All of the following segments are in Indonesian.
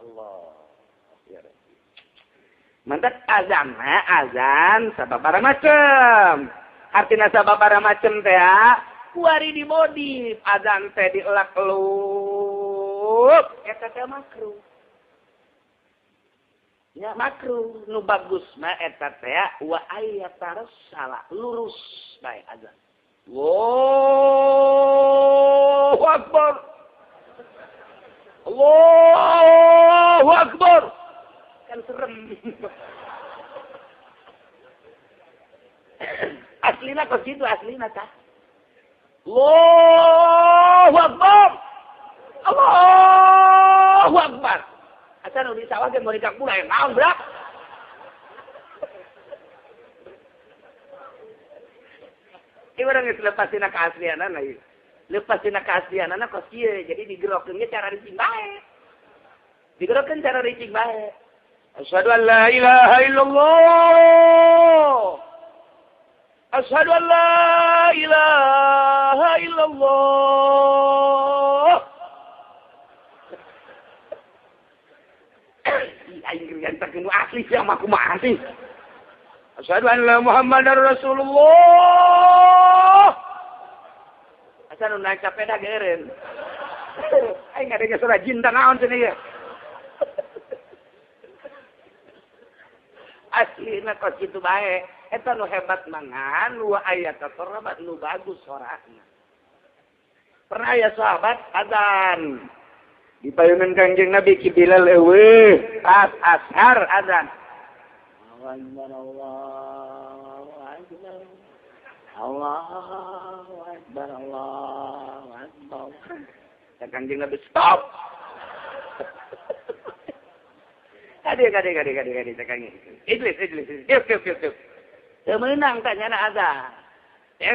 Allah. Ya Rabbi. Mantap azan sababaraha macem. Artina sababaraha macem teh kuari dimodif azan teh dielak-eluk eta teh makruh. Ya makruh nu bagus mah eta teh wa ayatarasala lurus bae azan. Allahu Akbar. Allahu Akbar. Kan serem. Aslina kok gitu aslina tah. Allahu Akbar. Allahu Akbar. Asa nu di sawah ge mau dikak pula naon brak. Ibarat geus lepasina keaslianana ieu. Lepasina keaslianana kos kieu jadi digerokeun ge cara ricing bae. Digerokeun cara ricing bae. Asyhadu an la ilaha illallah. Asyhadu an la ilaha illallah. Aing ngantarkeun asli sama kumaha sih. Asyhadu an la Muhammadar Rasulullah. Asa nu naik sepeda geureun. Aing ngadenge surah jin teh naon cenah ieu. Aslina kos kitu bae. Eta nu hebat mangan, nu aya tatarabat nu bagus sorakna. Pernah aya sahabat adzan. Dipayungan Kangjeng Nabi ki Bilal eueuh, pas ashar adzan. Allahu Akbar. Allahu Akbar. Allahu Akbar. Kangjeng Nabi stop. Kade cakangnya. Ijlis. Tiup. Teu meunang tanya na azan.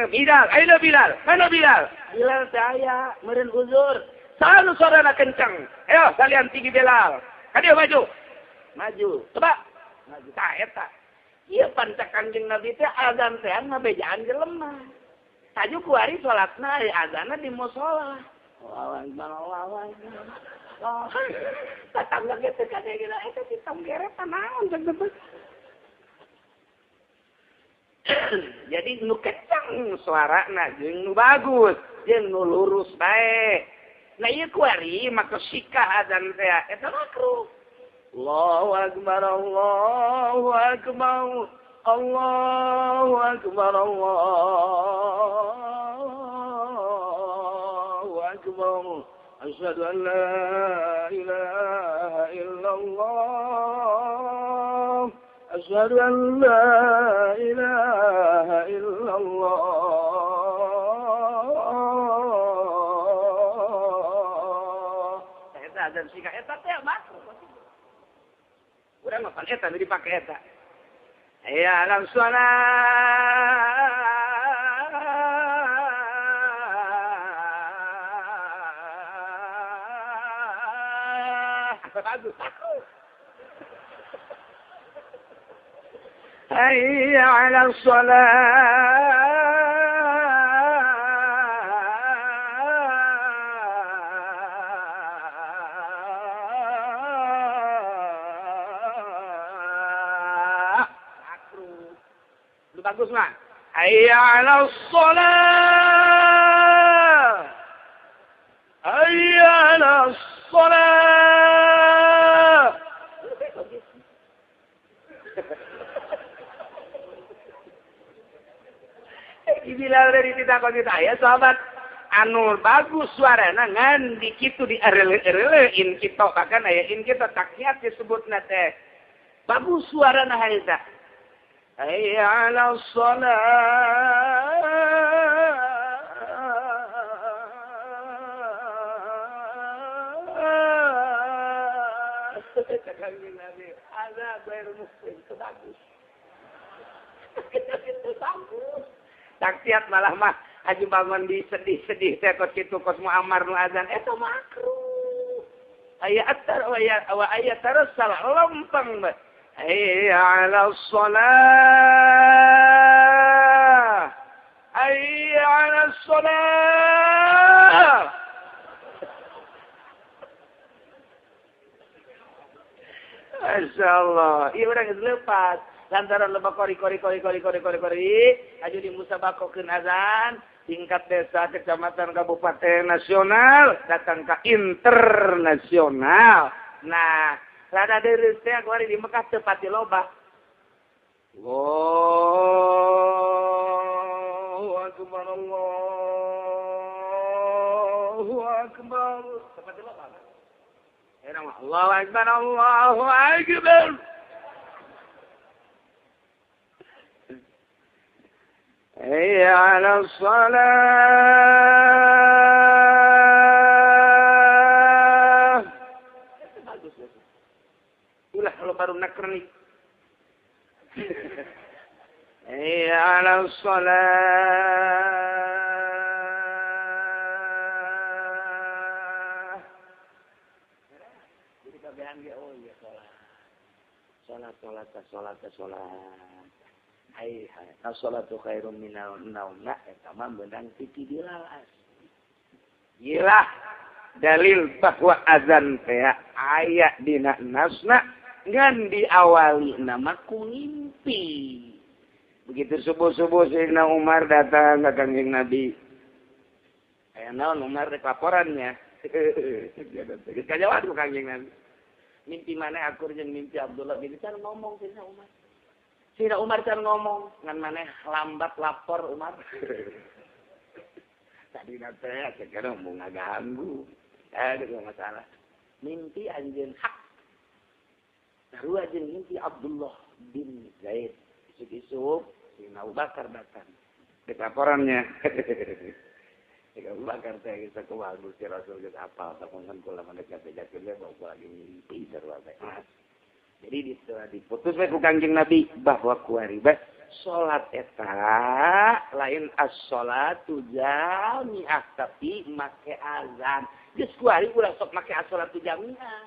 Bilal, ayo Bilal. Mana Bilal? Bilal saya meureun uzur. Selalu suarana kencang. Ayo kalian tinggi Bilal. Kade maju. Coba. Maju ta eta. Ieu pancak Kanjeng Nabi teh azan teh ngabejaan jelema. Taju kuari salatna azanna di mushola. Allahu Akbar. Tatangga kita kade gila eta ditong geret naon cek teh. Jadi nu kencang suarana jeung nu bagus, jeung nu lurus bae. Nah ieu kuari maka sikah adzan teh eta makruh. Allahu Akbar. Allahu Akbar. Allahu Akbar. Allahu Akbar. Asyhadu an la ilaha illallah. Asyhadu an la ilaha illallah. Eta azan sika eta teh makruh. Urang mah pan eta nu dipake eta. Ya alam shalah. Bagus. Hayya 'ala shalah. Lu bagus mah. Hayya 'ala shalah. Hayya 'ala shalah. Bilal dari ditakon kita aya sahabat anu bagus suarana ngan di kitu di erele-erelein kita bahkan aya in kita takyat disebutna teh bagus suarana haita hayya 'ala shalah Kanjeng Nabi ada baru muslim itu bagus itu bagus. Taksiat malah mah haji bangun di sedih-sedih teh kos kitu kos muammar nu azan eta makruh. Aya atar wa aya tarassal lempeng. Hayya 'ala shalah. Hayya 'ala shalah. Masya Allah. Iya orang itu lepas. Lantaran lebak kori. Aju di musabakokeun azan. Tingkat desa, kecamatan, kabupaten, nasional. Datang ke internasional. Nah, rada deres teh kuari di Mekah tepat di loba. Allahu Akbar, Allahu Akbar. Tepat di loba. Allahu Akbar, Allahu Akbar. Hayya 'alas shalah. Bagus. Ulah kalau baru nakrni. Hayya 'alas shalah. Jadi kabehan ge oh ya salat. Hai, as-salatu khairum minal naum. Eta mah beunang titi dilalas. Gila dalil bahwa azan teh aya dina nasna ngan diawali nama ku ngimpi. Begitu subuh-subuh Sayyidina Umar datang ke Kanjeng Nabi. Aya naon Umar rek laporannya. Geus kajawab ku Kanjeng Nabi. Mimpi mana akur jeung mimpi Abdullah bin Can ngomong Sayyidina Umar. Sayyidina Umar can ngomong ngan maneh lambat lapor Umar. Tadi nate sekarang mau ngaganggu. Ada masalah. Mimpi anjeun hak. Sarua jeung mimpi Abdullah bin Zaid. Isuk-isuk Sayyidina Abu Bakar datang. Dek laporannya. Sayyidina Abu Bakar teh geus sakumaha Gusti Rasul geus apal sapunten kula mendekat bejakeun we bawa lagi mimpi sarua teh. Jadi diputus we ku Kanjeng Nabi bahwa kuari bae salat eta lain as-salatu jami'ah tapi make azan. Geus kuari ulah sok make as-salatu jami'ah.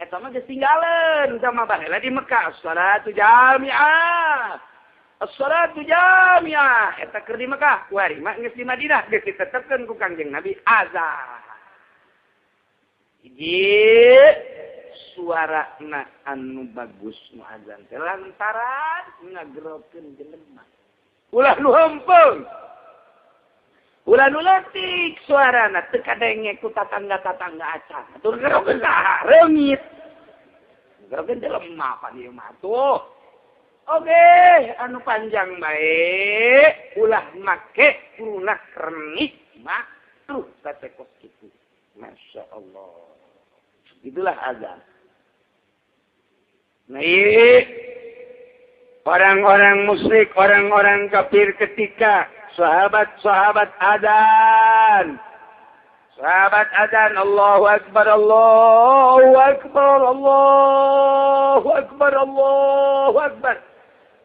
Eta mah geus tinggalan sama baheula di Mekah as-salatu jami'ah. As-salatu jami'ah eta keur di Mekah kuari mah geus di Madinah geus ditetepkeun ku Kanjeng Nabi azan. Jadi suara na anu bagus nu azan teh lantaran ngagerokeun jelema. Ulah nu heumpeng. Ulah nu leutik suarana teu kadenge ku tatangga-tatangga acan. Atur gerokeun saha? Reungit. Gerokeun jelema pan ieu mah tuh. Oke, anu panjang bae ulah make kuruna kernik mah tuh satekos kitu. Masya Allah. Itulah azan. Nah, orang-orang musyrik, orang-orang kafir ketika sahabat-sahabat adzan. Sahabat adzan, Allahu Akbar, Allahu Akbar, Allahu Akbar, Allahu Akbar.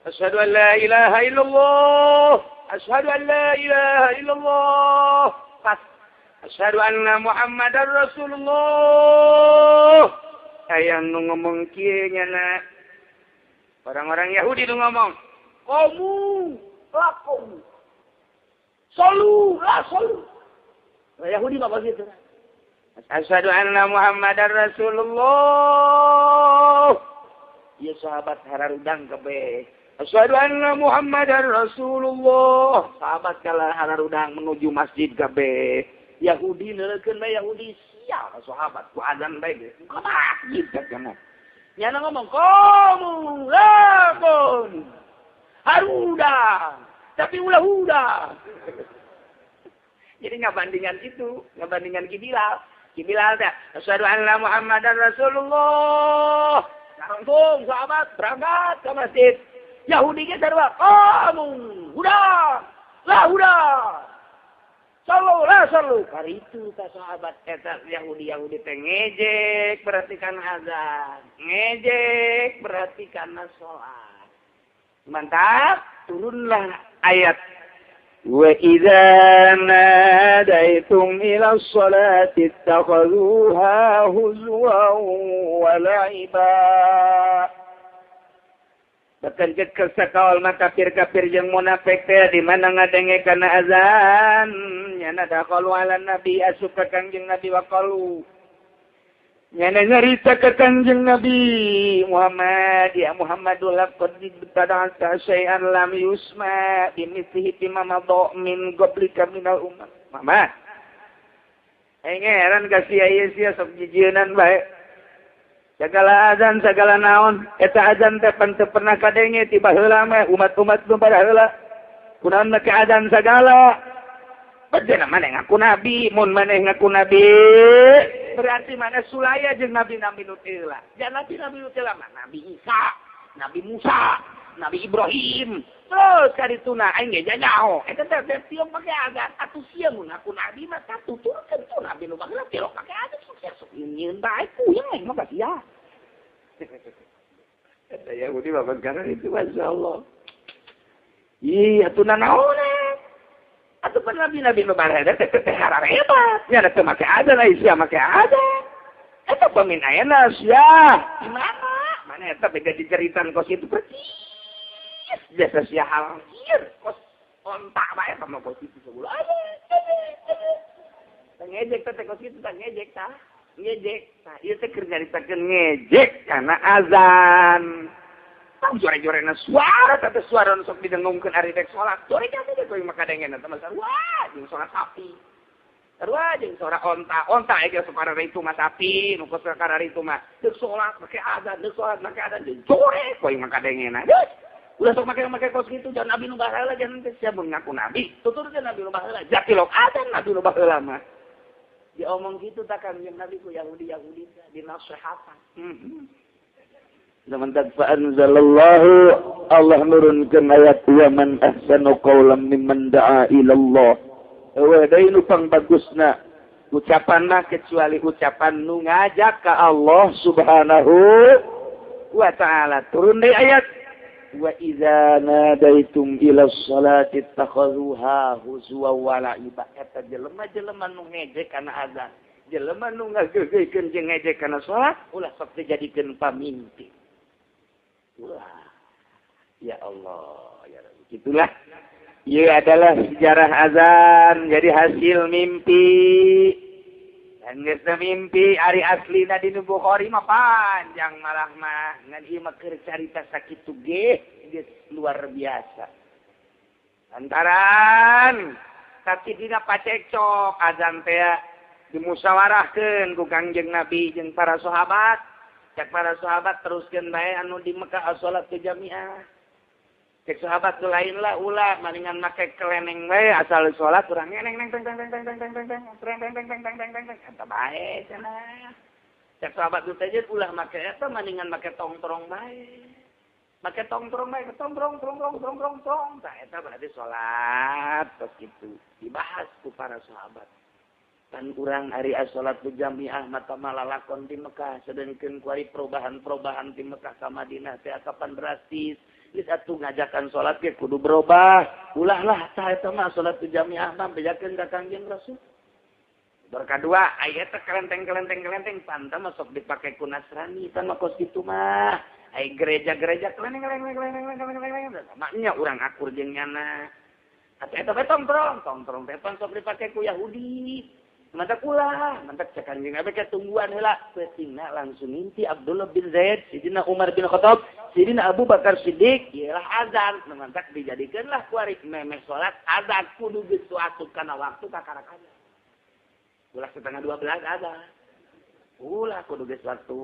Asyhadu an la ilaha illallah. Asyhadu an la ilaha illallah. Asyhadu anna Muhammadar Rasulullah. Hayang nu ngomong kieu nya orang-orang Yahudi nu ngomong, "Kamu, lakum." Salu. Yahudi mah begitu. Asyhadu anna Muhammadar Rasulullah. Ya sahabat hararudang kabeh. Asyhadu anna Muhammadar Rasulullah. Sahabat kala hararudang menuju masjid kabeh. Yahudi neurekeun bae Yahudi sia sahabat ku adzan bae ge. Ka masjid kana. Nyana ngomong, "Kamu lamun haruda, tapi ulah huda." Jadi ngabandingan itu, ngabandingan Ki Bilal. Ki Bilal teh, "Asyhadu anna Muhammadar Rasulullah." Langsung sahabat berangkat ke masjid. Yahudi ge sarua, "Kamu huda, la huda." Sallu. Kali itu ta sahabat eta Yahudi teh ngejek perhatikan azan. Ngejek perhatikan salat. Mantap, turunlah ayat. Wa idza nadaitum ila sholati ittakhadhuha huzwan wa la'iba. Bahkan kesakawal maka kafir-kafir yang munafik teh di mana ngadenge kana azan nyana daqalu ala nabi asuka kangjeng nabi waqalu Nyana nyarita ke Kanjeng Nabi Muhammad, ya Muhammadul laqad ibtada'ta syai'an lam yusma bimithlihi mamadha min qablika minal ummah. Muhammad. Heran kasih aya sia sok jijieun bae. Segala azan segala naon eta azan teh teu pernah kadenge ti baheula mah umat-umat nu pada heula. Kunaon make azan segala. Bagaimana mana ngaku nabi, mun mana ngaku nabi, berarti mana sulaya jeung nabi-nabi nu heula. Jangan nabi-nabi nu heula mah Nabi Isa, Nabi Musa, Nabi Ibrahim. Terus karituna aing ge janyaho. Eta teh tiap make azan atuh sia mun ngaku nabi mah katuturkeun tuh nabi nu baheula tilok make azan sukses sok nyieun bae puyeng aing mah sia. Eta Yahudi bapak karena itu masyaallah. Iya atuh naon atau pun nabi-nabi lebaran teh harare hebat. Nya teh make azan sia make azan. Eta paminayana sia. Di mana? Mana eta beda diceritan kos itu persis. Biasa sia halir kos ontak bae sama kos itu sebulan. Ngejek teh kos itu tah ngejek tah. Ngejek. Nah, ieu teh keur nyaritakeun ngejek karena azan. Tahu jore-jorena suara tapi suara sok didengungkeun ari rek salat. Jore kabeh teh maka dengeun teh masa wah jeung suara sapi. Terus jeung suara onta ege supaya itu mah sapi, nu kos karena itu mah deuk salat make azan, deuk salat make azan jore poe maka dengeun. Ulah sok make kos kitu jangan nabi nu baheula jangan teh sia mun ngaku nabi. Tuturkeun nabi nu baheula jatilok azan nabi nu baheula mah. Diomong gitu tak kan yang nabi ku Yahudi dinasehatan. Sementara fa'anzalallahu Allah nurunkan ayat wa man ahsanu qawlan mimman da'a ilallah. Wa dainu pang bagusna ucapan mah kecuali ucapan nu ngajak ka Allah Subhanahu wa taala. Turun deui ayat wa idza nadaitum ila sholati takhadhuha huzwa wa la'iba. Eta jelema-jelema nu ngejek kana azan. Jelema nu ngageugeuykeun jeung ngejek kana salat ulah sok dijadikeun pamimpi. Wah, ya Allah, ya Rabbi. Itulah. Ia adalah sejarah azan jadi hasil mimpi. Dan geus mimpi ari aslina di Bukhari mah panjang malah mah ngan ieu mah keur carita sakitu ge geus luar biasa. Lantaran tapi dina pacekcok azan teh dimusyawarahkeun ku Kangjeng Nabi jeung para sahabat. Cek para sahabat teruskeun bae anu di Mekah as-shalatu jamiah. Cek sahabat tu lain lah ulah maningan make keleneng bae asal salat urang neng teng eta bae cenah. Cek sahabat tu teh ulah make eta maningan make tongtrong bae. Make tongtrong bae tongtrong. Tah eta berarti salat tos kitu. Dibahas ku para sahabat. Kan urang ari as-shalatu jamiah mata malalakon di Mekah sedengkeun ku ari perubahan di Mekah ka Madinah teh kapan drastis geus atuh ngajakan salat ge kudu berubah ulah lah tah eta mah shalatu jamiah mah bejakeun ka Kangjeng Rasul. Berkadua aya teh kelenteng pantah mah sok dipake ku Nasrani tan mah kos kitu mah aya gereja-gereja kelenteng maknya urang akur jeung nyana eta bae tongtrong teh sok dipake ku Yahudi. Mantak ulah, mantak Kanjeng Nabi ketungguan heula, petingna langsung inti Abdullah bin Zaid, Sidina Umar bin Khattab, Sidina Abu Bakar Siddiq, ialah azan, mantak dijadikeunlah ku ari memeh salat azan kudu geus asup kana waktu kakarakannya. Ulah 11:30 azan. Ulah kudu geus waktu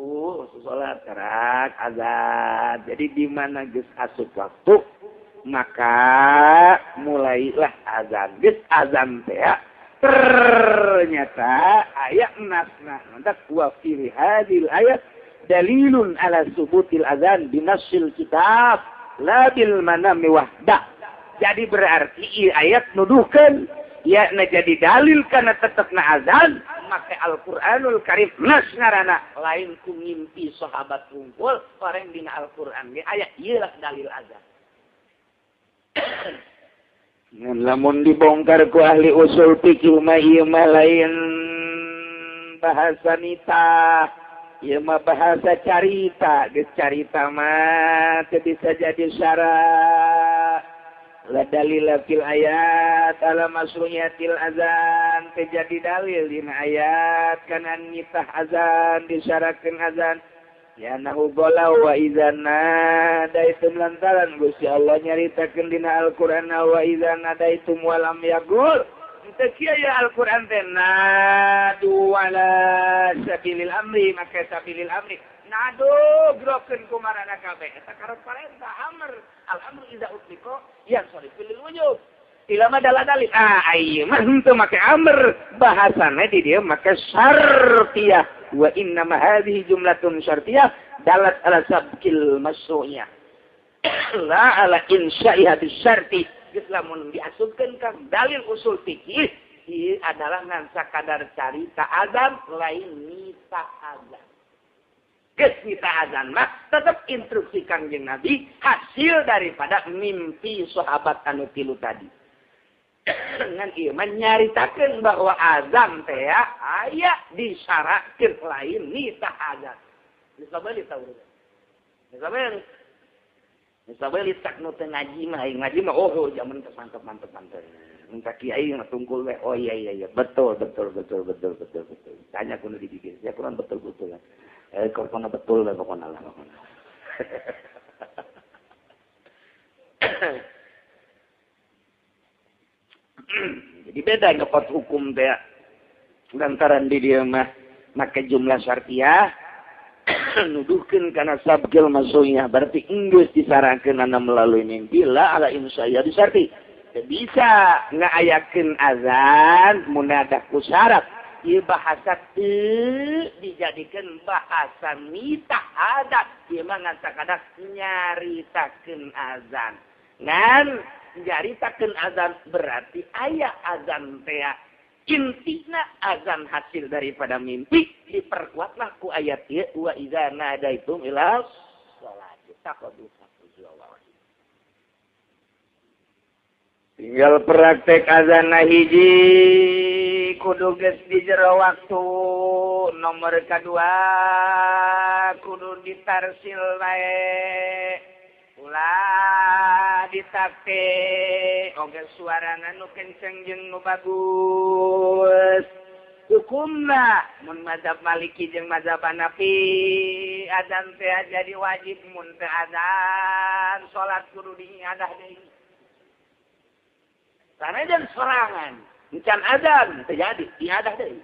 salat karak azan. Jadi di mana geus asup waktu maka mulailah azan. Geus azan teh ternyata ayat nasna mantak wa fi hadil ayat dalilun ala subutil azan binasil kitab la bil manami wahda. Jadi berarti ayat nuduhkeun ya jadi dalil kana tetepna azan make Al-Qur'anul Karim nas ngaranna lain ku ngimpi sahabat kumpul bareng dina Al-Qur'an ge aya ieu lah dalil azan. Lamun dibongkar ku ahli usul fikih mah ieu mah lain bahasa nita, ieu mah bahasa carita, geus carita mah teu bisa jadi syarat. La dalila fil ayat ala masruhiyatil azan terjadi dalil dina ayat kana nitah azan disyaratkeun azan ya nahu golau wa izana daitum lantaran Gusti Allah nyaritakeun dina Al-Qur'an wa izana daitum walam yaqul teu kieu ya Al-Qur'an teh nadu wala sabilil amri maka sabilil amri nadu grokeun kumarana kabeh eta karep parentah amr al-amru iza utliqa yang sarifil wujub ilama dalil ieu mah henteu make amr bahasana di dieu make syartiyah wa inna ma hadhihi jumlatun syartiyah dalat ala sabqil masru'iyah la ala insya'iha bisyarti geus lamun diasupkeun ka dalil usul fikih ieu adalah ngan sakadar carita azan lain nita azan geus nita azan mah tetep instruksi Kangjeng Nabi hasil daripada mimpi sahabat anu tilu tadi dengan ieu nyaritakeun bahwa azan teh aya disyaratkeun lain nita azan. Disabeli tahu. Disabeli tak nu teu ngaji mah oh zaman teh mantep. Mun ka kiai mah tungkul we. Oh iya betul. Tanya kudu dipikir. Ya kurang betul. Pokona betul we pokona lah. Jadi beda ngepot hukum teh lantaran di dia mah make jumlah syartiyah nuduhkeun kana sabqil masru'iyah berarti geus disarankeun ana melalui mimpi la ala insya disarti teu bisa ngaayakeun azan mun ada ku syarat ieu bahasa teu dijadikeun bahasa nitah adat ieu mah ngan sakadak nyaritakeun azan ngan nyaritakeun azan berarti aya azan teh intina azan hasil daripada mimpi diperkuatlah ku ayat ieu wa idza nadaitum ila shalah taqadu tinggal praktek azan hiji kudu geus di jero waktu nomor kadua kudu ditarsil bae ulah ditate oge suarana nu kenceng jeung nu bagus hukumna mun mazhab Maliki jeung mazhab Hanafi adzan teh jadi wajib mun teu adzan salat kudu diiadah deui sanajan sorangan encan adzan teu jadi diiadah deui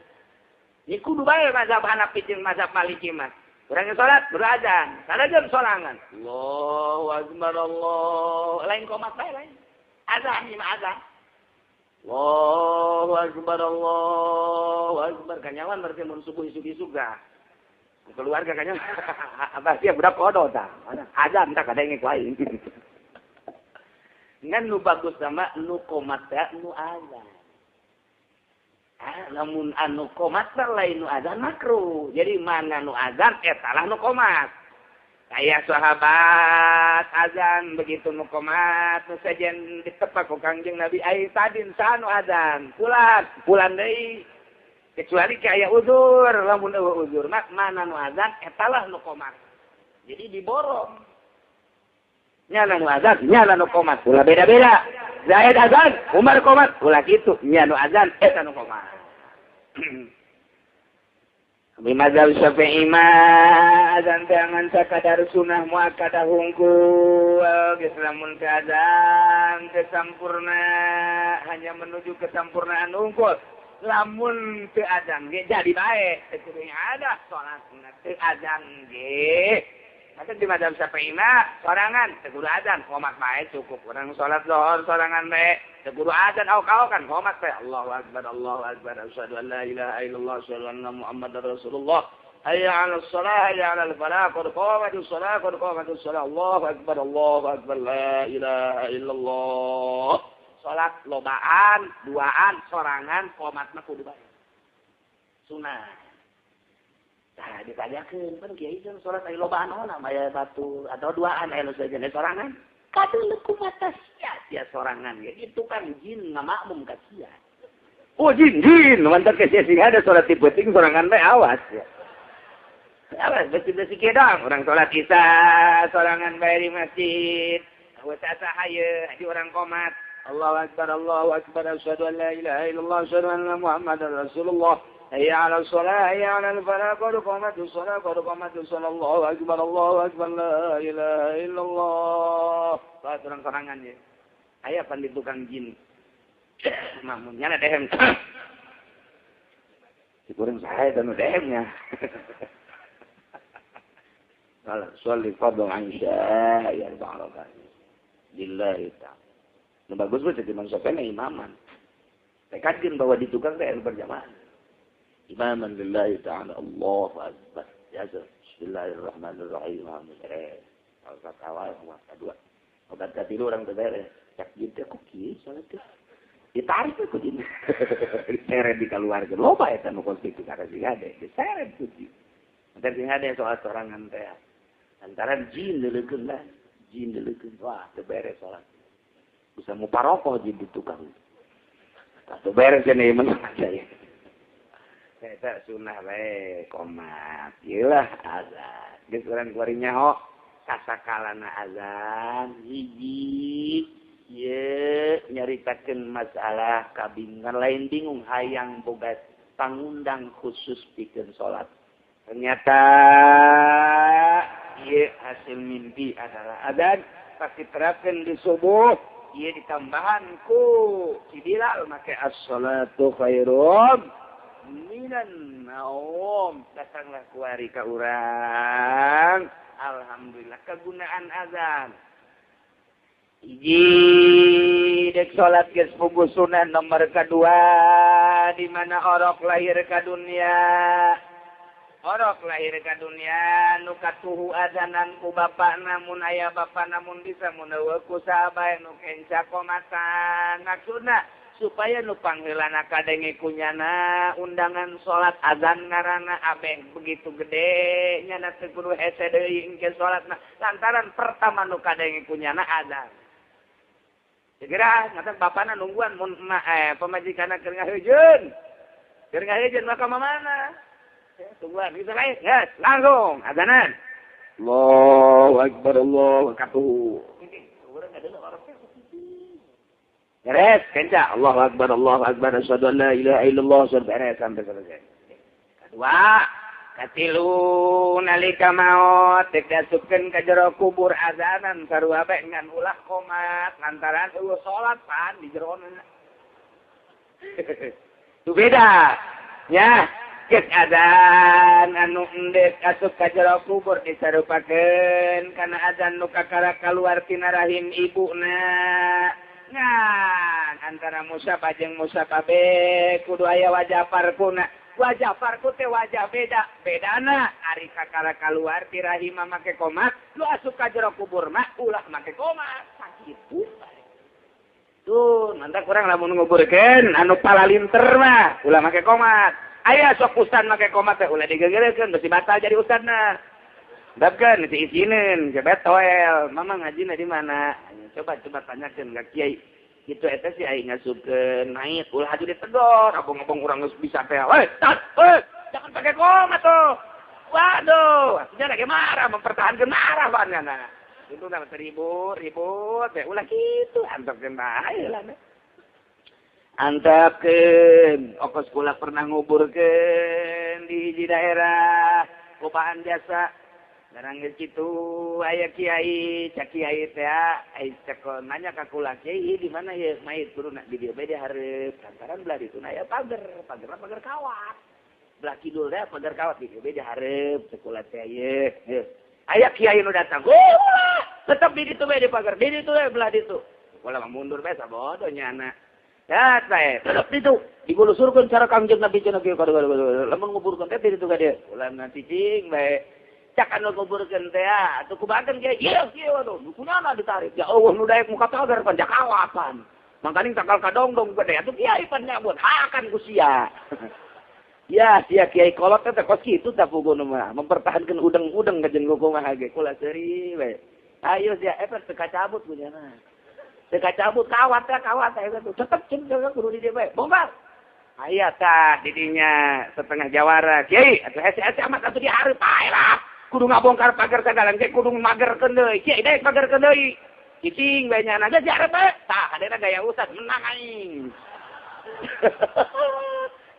ieu kudu bae mazhab Hanafi jeung mazhab Maliki mah urang salat beradzan, sanajan sorangan. Allahu akbar Allah. Lain komat bae lain. Azan mah azan. Allahu akbar kanyawan berarti mun subuh isuk-isuk dah. Keluarga kanyawan. Abah siap budak kodo tah. Azan tah kada ngek lain. Ngan nu bagus sama nu komat teh nu azan. Namun anu komat lain nu azan makruh. Jadi mana nu azan etalah nu komat. Kayak sahabat azan begitu nu komat nu sajen ditepak ku Kangjeng Nabi ai tadin sanu azan. Pulan deui. Kecuali kaya uzur, lamun eueuh uzur mah mana nu azan etalah nu komat. Jadi diborong. Nyana nu azan, nyana nu komat. Ulah beda-beda. Zaid azan, Umar komat. Ulah kitu, nya nu azan eta nu komat. Abi mazhab Syafi'i mah azan teh ngan sakadar sunah muakkadah hungkul geus lamun teu azan teu sampurna hanya menuju kesempurnaan hungkul. Lamun teu azan ge jadi bae teu kudu ada salat teu azan ge. Maka di mazhab Syafi'i mah sorangan teu kudu azan, qomat bae cukup. Urang salat zuhur sorangan bae, teu kudu azan auk-aukan qomat bae. Allahu akbar, asyhadu an la ilaha illallah, asyhadu anna Muhammadar Rasulullah. Hayya 'alas shalah, hayya 'alal falah, qad qamatus shalah, Allahu akbar, la ilaha illallah. Salat lobaan, duaan, sorangan, qomat mah kudu bae. Sunah. Nah, ditanyakeun pan kiai jeung salat aya lobaan naon aya batu atau duaan aya nu sajeuna sorangan. Kadeuleuh kumaha sia sorangan ge itu kan jin ngamakmum ka sia. Oh jin mantap ke sia ada salat ti penting sorangan bae awas ya. Awas besi kedang orang salat isya sorangan bae di masjid. Awas asa haye di orang qomat. Allahu akbar, asyhadu an la ilaha illallah, asyhadu anna Muhammadar Rasulullah. Hayya 'alal shalah, hayya 'alal falah, qad qamatus shalah, qad qamatus shalah. Allahu akbar, la ilaha illallah. Salat terang-terangan ya. Aya pan di tukang jin. Mamunnya ada dehem. Dikurang saya dan dehemnya. Kalau sholli fardhu 'aisha ya barakat. Lillahi ta'ala. Nah, bagus banget jadi manusia imaman. Tekadkan bahwa di tukang teh berjamaah. Imaman lillahi ta'ala. Allahu akbar. Biasa. Bismillahirrahmanirrahim. Alhamdulillah. Al-Fatihah awal, kedua. Obat katilu orang beberes. Cak gitu kok kieu salat teh. Ditarik ku di. Diseret di keluarga. Loba eta nu konflik karena sing ade. Diseret ku di. Entar sing ade soal sorangan teh. Antara jin deuleukeun lah. Jin deuleukeun. Wah, teu beres salat. Bisa muparokoh jadi tukang. Atau beres ini menang saya. Saya sunnah baik, komat. Yalah azan. Geus urang kuarinya ho. Kasakalana azan. Hiji. Ye nyaritakeun masalah kabingungan lain bingung hayang boga pangundang khusus pikeun salat. Ternyata ye hasil mimpi adalah azan pasti terapkeun di subuh. Ia ditambahan ku si Bilal make as-salatu khairum minan naum. Datanglah kuari ka urang. Alhamdulillah kegunaan azan. Iji dek salat geus puguh sunah nomor kedua di mana orok lahir ka dunia. Orok lahir ka dunia nu katuhu azanan ku bapa namun aya bapa namun bisa munawa ku sahabat nu kenca komatan maksudna supaya nu pangheulana kadenge kunyana undangan salat azan ngaranna abeh begitu gede nyana teu kudu hese deui engke salatna lantaran pertama nu kadenge kunyana azan. Segera ngatan bapana nungguan mun pamajikanna keur ngaheujeun. Keur ngaheujeun maka mana? Tungguan, bisa lain, yes, langsung, azanan. Allahu Akbar, Allahu Akbar. Beres, kenca. Allahu Akbar, asyhadu an la ilaha illallah, beres sampai selesai. Kedua, katilu nalika maot, tek dasupkeun ka jero kubur azanan, sarua bae ngan ulah qomat, lantaran eueuh salat pan di jerona. Itu beda. Ya. Cek adzan anu endek asup ka jero kubur disarupakeun kana adzan nu kakara kaluar tina rahim ibuna. Ngan antara musafah jeung musafah be kudu aya wajah parkuna. Wajah parku teh wajah beda. Bedana ari kakara kaluar ti rahim make komat, lu asup ka jero kubur mah ulah make komat. Sakitu. Tuh, mantak urang lamun nguburkeun anu palalinter mah ulah make komat. Aya sok ustad make komat teh ulah digegerekeun besi batal jadi ustadna. Dabkeun diisinin ke betoel. Mama ngajina di mana? Coba tanyakeun ka kiai. Kitu eta si ai ngasupkeun naik ulah aju ditegor. Abong-abong urang geus bisa teh. Hei, jangan pakai komat tuh. Waduh, artinya lagi marah mempertahankeun marah banana. Itu nama ribut teh ulah kitu antepkeun bae lah. Antapkeun ongkos kula pernah nguburkeun di hiji daerah Kopaan biasa garang geus kitu aya kiai cak kiai teh ai cek nanya ka kula kiai di mana ye mait kuruna di dieu bae hareup lantaran belah ditu aya pager kawat belah kidul teh pager kawat di dieu bae hareup cek kula teh ye aya kiai nu datang tetep di ditu bae di pager di ditu bae belah ditu kula mundur bae sabodo nyana. Ya, saya tetap itu digulusurkeun cara kangjeng Nabi cenah kieu kada lamun nguburkeun teh itu ka dieu. Ulah nanti cing bae. Cak anu nguburkeun teh atuh kubakeun kieu. Kieu atuh. Kunaon ditarik? Ya Allah nu daek muka pagar pan jakawapan. Mangkaning takal kadongdong gede atuh kiai pan nyabut. Akan ku sia. Ya, sia kiai kolot teh kos kitu tah puguh mah. Mempertahankeun udeng-udeng ka jeung kumaha ge kula seuri bae. Ayo sia efek teu kacabut ku cenah. Teka cabut kawat itu tetep cenah kudu di dieu bae. Bongkar. Aya tah di dinya setengah jawara. Kiai atuh hese-hese amat atuh dihareup ae lah. Kudu ngabongkar pagar sagalan ge kudu magerkeun deui. Kiai daek magerkeun deui. Cicing bae nyana ge jarep bae. Tah hadena gaya usah menang aing.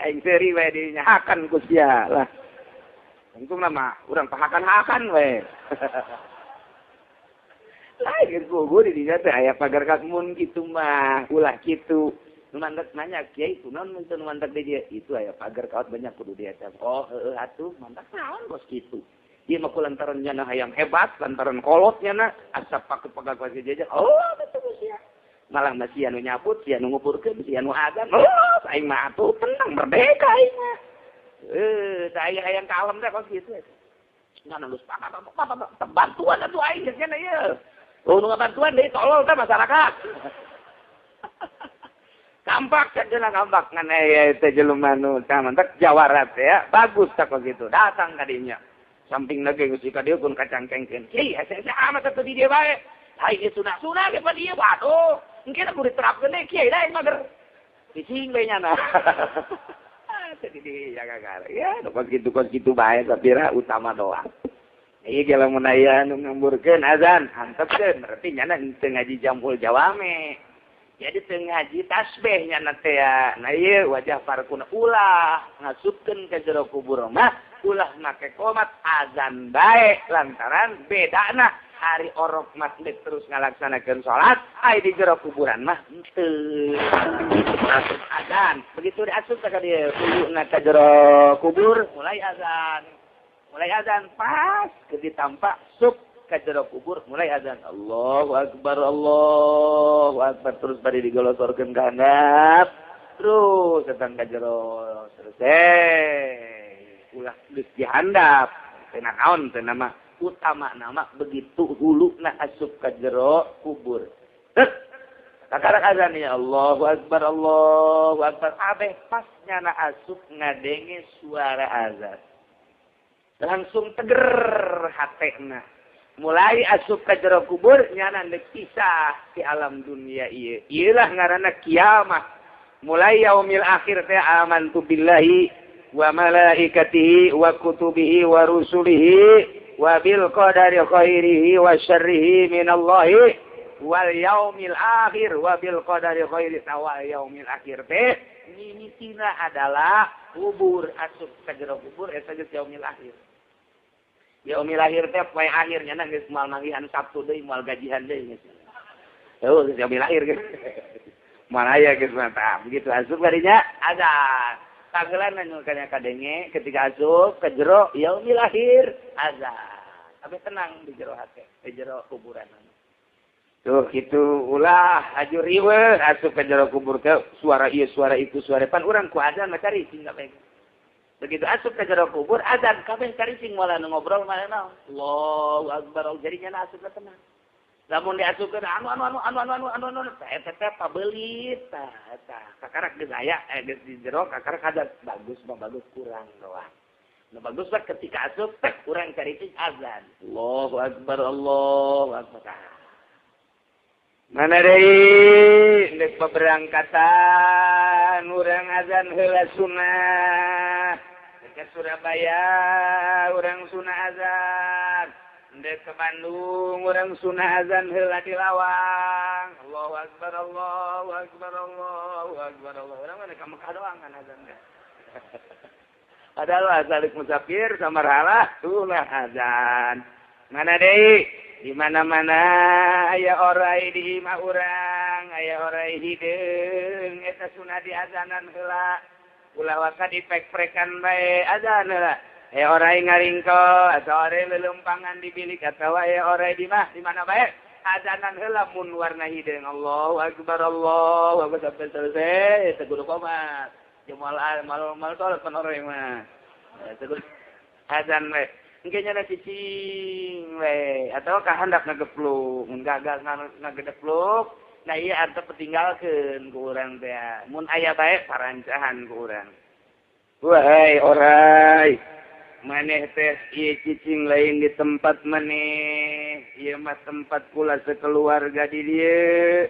Aing seuri bae dinyahakan ku sia lah. Untung mah urang pahakan-hakan we. Lain kubur di dinya teh aya pagar kakmun kitu mah, ulah kitu. Nu mantek nanya, "Kiai kunaon mun teu mantek di dieu?" Itu aya pagar kaot banyak kudu dia teh. Oh, heueuh atuh mantek naon bos kitu. Ieu mah kulantaran nya hayang hebat, lantaran kolot nya na asa paket pagar kuasi jajan. Oh, betul sia. Malah masih anu nyaput, si anu ngupurkeun, si anu azan. Oh, aing mah atuh tenang merdeka aing mah. Saya hayang kalem teh kos kitu. Ngan alus pakat apa bantuan atuh aing geus cenah ieu. Oh, nu bantuan deui tolol teh masyarakat. Kampak cenah kampak ngan aya teh jelema nu mantek jawarat ya. Bagus teh kos kitu. Datang ka dinya. Samping lagi geus ka dieu pun kacangkengkeun. Kiai, asa amat atuh di dieu bae. Hai ieu sunah-sunah ge pa dieu waduh. Engke kudu diterapkeun deui kiai da mager. Cicing bae nyana. Jadi dia jaga ya, kos gitu bae sapira utama doa. Ieu ge lamun aya nu ngamburkeun azan, hantepkeun berarti nyana teu ngaji jampul jawame. Jadi teu ngaji tasbih nyana teh ya. Nah ieu wajah parkuna ulah ngasupkeun ka jero kubur mah ulah make qomat azan bae lantaran bedana hari orok masjid terus ngalaksanakeun salat, ai di jero kuburan mah teu azan. Begitu diasup ka dieu, kuluna ka jero kubur mulai azan. Mulai azan pas ke ditampak sup ka jero kubur mulai azan. Allahu akbar terus bari digolosorkeun ka handap. Terus datang ka jero selesai. Ulah geus dihandap. Teu naon teh nama utama nama begitu hulu na asup ka jero kubur. Kakarak azan ya Allahu akbar abeh pas nyana asup ngadenge suara azan. Langsung teger hatena. Mulai asup ka jero kubur nyana deuk pisah ti alam dunia ieu. Ieulah ngaranna kiamat. Mulai yaumil akhir teh amantu billahi wa malaikatihi wa kutubihi wa rusulihi wa bil qadari khairihi wa syarrihi minallahi wal yaumil akhir wa bil qadari khairi wa yaumil akhir teh mimitina adalah kubur asup ka jero kubur eta geus yaumil akhir. Yaumil akhir teh poe akhirnya na geus moal manggihan Sabtu deui moal gajihan deui geus. Heuh geus yaumil akhir geus. Moal aya geus mantap begitu asup kadinya azan. Kageulana nu kana kadenge ketika asup ke jero yaumil akhir azan. Tapi tenang di jero hate, di jero kuburan. Tuh kitu ulah aju riweuh asup ke jero kubur teh suara ieu suara itu suara pan urang ku azan mah cari sing bae. Begitu asup ke jero kubur azan kabeh cari sing moal ngobrol mah naon. Allahu akbar jadinya asup tenang. Lamun diasupkeun anu eta teh pabeulit tah eta. Kakarak geus aya geus di jero kakarak ada bagus kurang doang. Nu bagus mah ketika asup teh urang caricing azan. Allahu akbar. Mana deui deuk paberangkatan urang azan heula sunah. Dekat Surabaya urang sunah azan. Dek ke Bandung urang sunah azan heula di Lawang. Allahu akbar. Urang mah ka Mekah doang kan azan teh. Padahal asalik musafir samarhalah sunah azan. Mana deui? Di mana-mana aya orai di imah urang, aya orai hideung eta sunah di azanan heula. Ulah waka dipek-prekan bae azan heula. Orai ngaringko atau orai lelumpangan di bilik atau orai di mana bae azanan heula mun warna hideung. Allahu akbar sampai selesai teu kudu qomat. Jamal mal salat pan orai mah. Teu azan we. Engke nya cicing we atau kahandap ngagepluk, mun gagal ngagedepluk, nah ieu arep petinggalkeun ku urang teh. Mun aya bae parancahan ku urang. Wahai orai maneh teh ieu cicing lain di tempat maneh, ieu mah tempat kula sekeluarga di dieu.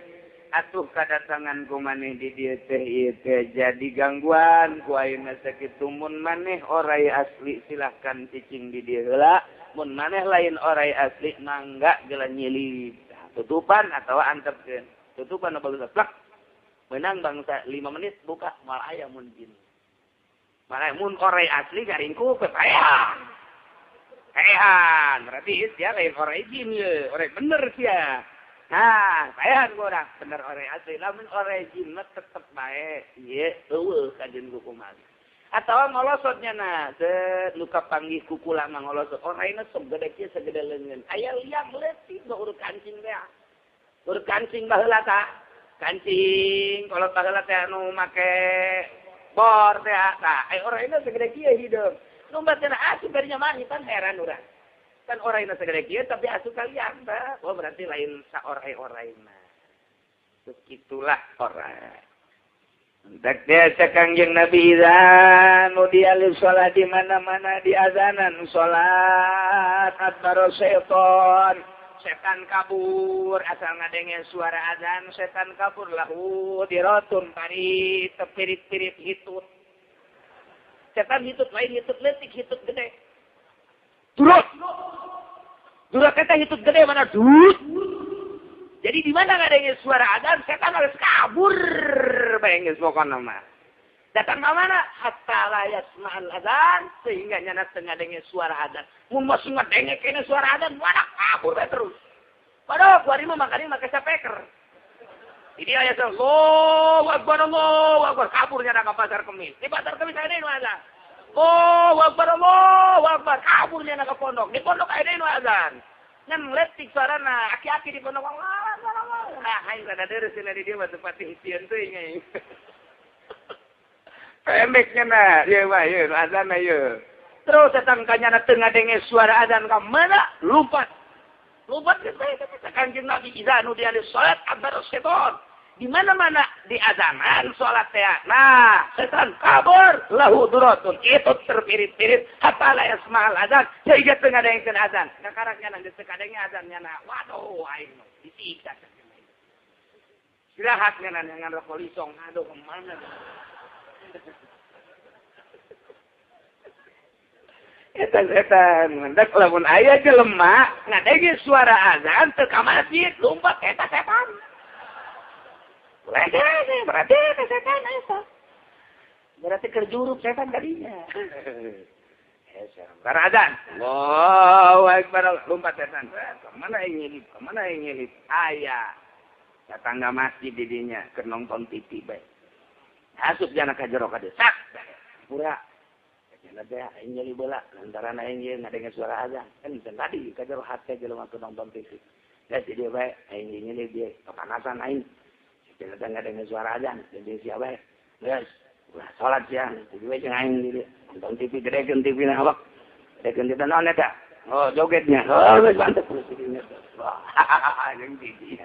Atuh kadatangan ku maneh di dieu teh ieu teh jadi gangguan ku ayeuna sakitu mun maneh orai asli silahkan cicing di dieu heula, mun maneh lain orai asli mangga geula nyilih. tutupan atau antepkeun. Tutupan apa bagus plak. Menang bangsa 5 menit buka mal aya mun jin. Malah mun ore asli garingku pepaya. Kayan, berarti dia lain ore jin ye, ore bener sia. Nah, payahan urang bener ore asli, lamun ore jin mah tetep bae. Ieu eueuh kajen kumaha. Atawa ngolosotnya na, luka panggih kukula mah ngolosot. Oraina segede kieu segede leungeun. Aya liang leutik do urut kancing teh. Urut kancing baheula tah. Kancing kolot baheula teh anu make bor teh tah. Ai oraina segede kieu hideung. Nu batena asup barinya mah kan heran urang. Kan oraina segede kieu tapi asup ka liang tah. Oh berarti lain saorai-oraina. Begitulah orang. Tak biasa kangjeng Nabi izan mudi alif sholat di mana-mana di azanan sholat adbaro setan kabur asal ngadenge suara azan setan kabur lahu dirotun pari tepirit-pirit hitut setan hitut lain hitut letik hitut gede durut kata hitut gede mana durut. Jadi di mana ngadenge suara adzan, setan harus kabur. Bayangin pokoknya mah. Datang ke mana? Hatta la yasma'al adzan sehingga nyana ngadenge suara adzan. Mun mos ngadenge kene suara adzan, wadah kabur terus. Padahal kuari mah makanya make speaker. Jadi aya Allahu Akbar kabur nyana ka pasar Kemis. Di pasar Kemis aya nu adzan. Allahu Akbar kabur nyana ka pondok. Di pondok aya nu adzan. Ngan letik suarana aki-aki di pondok nah aing rada deres cenah di dieu mah tempat hisian teuing aing. Pendeknya na, ieu mah ieu azan ieu. Terus datang ka nyana teu ngadenge suara azan ka mana? Lompat ke saya Kanjeng Nabi izanu di alis salat abar seton. Di mana-mana di azanan salat teh. Nah, setan kabur lahu duratun. Itu terpirit-pirit hatta la yasma'al azan. Sehingga teu ngadengkeun azan. Kakaraknya nang geus teu kadenge azan nyana. Waduh aing disiksa. Istirahat nyana ngan rokok lisong. Aduh kemana. Eta-etan mendak lamun aya jelema ngadenge suara azan teu ka masjid lumpat eta setan. Berarti setan eta. Berarti kerjurup setan tadinya. Karena azan. Allahu Akbar lumpat setan. Kemana yang nyelip? Aya. Tetangga masjid didinya ke nonton TV bae. Asup jana ka jero ka desak. Pura. Jana teh aing nyelip heula lantaran aing ieu ngadenge suara azan. Kan tadi ka jero hate jelema ke nonton TV. Ya jadi bae aing nyelip dia kepanasan aing. Jangan dengar dengan suara azan, jadi siapa? Yes, sholat siang, jadi jangan aing di nonton TV, gedekeun TV na apa? Gedekeun di tanah neta. Oh, jogetnya. Oh, mantap ini. Wah, yang TV.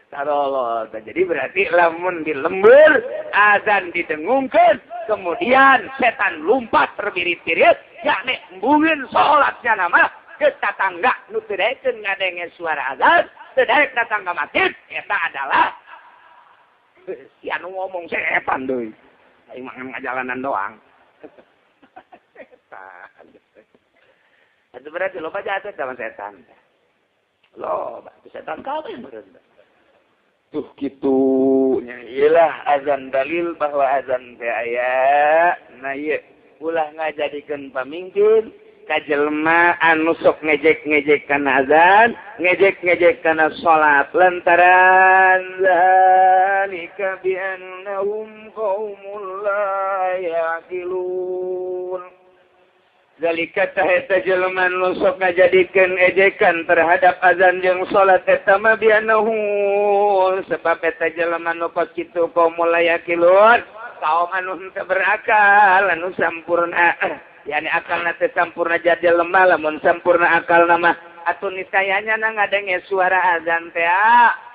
Tarolol. Jadi berarti lamun di lembur, azan didengungkeun, kemudian setan lompat terbirit-birit, yakni embungin sholatnya nama ke tetangga nu teu daekeun ngadenge suara azan. Sedaik datang ke masjid, eta adalah si anu ngomong setan doi. Aing mah ngajalanan doang. Setan. Itu berarti loba jatuh sama setan. Loba, setan kawin berarti. Tuh gitu. Iyalah azan dalil bahwa azan teh aya. Nah ieu ulah ngajadikeun pamingkeun kajelma anu sok ngejek-ngejek kana azan, ngejek-ngejek kana salat lantaran zalika bi annahum qaumul la yaqilun. Zalika tah eta jelema anu sok ngajadikeun ejekan terhadap azan jeung salat eta mah bi annahum sebab eta jelema anu kos kitu qaumul la yaqilun, kaum anu teu berakal, anu sampurna yani akal nate sampurna jadi lemah lamun sampurna akal nama atuh niscayanya na ngadenge suara azan teh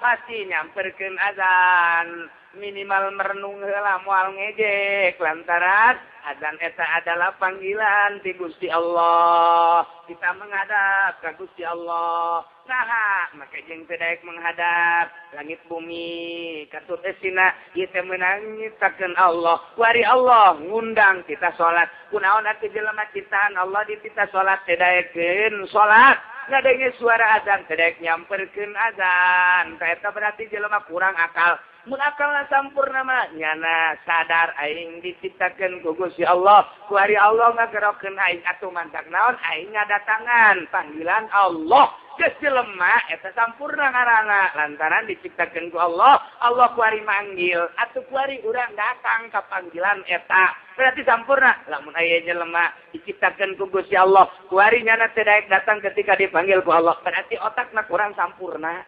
pasti nyamperkeun azan minimal merenung heula moal ngejek lantaran azan eta adalah panggilan ti Gusti Allah kita menghadap ka Gusti Allah saha maka jeung teu daek menghadap langit bumi katut esina ieu teh meunang nyiptakeun Allah kuari Allah ngundang kita salat kunaon atuh jelema ciptaan Allah dipita salat teh daekeun salat ngadenge suara azan tedek nyamperkeun azan. Eta berarti jelema kurang akal. Mun akalna sampurna mah nyana sadar aing diciptakeun ku Gusti Allah. Ku ari Allah ngagerokeun aing atuh mantak naon aing ngadatangan panggilan Allah. Geus jelema eta sampurna ngaranna lantaran diciptakeun ku Allah. Allah ku ari manggil atuh ku ari urang datang ka panggilan eta. Berarti sampurna. Lamun aya jelema diciptakeun ku Gusti Allah, ku ari nyana teu daek datang ketika dipanggil ku Allah. Berarti otakna kurang sampurna.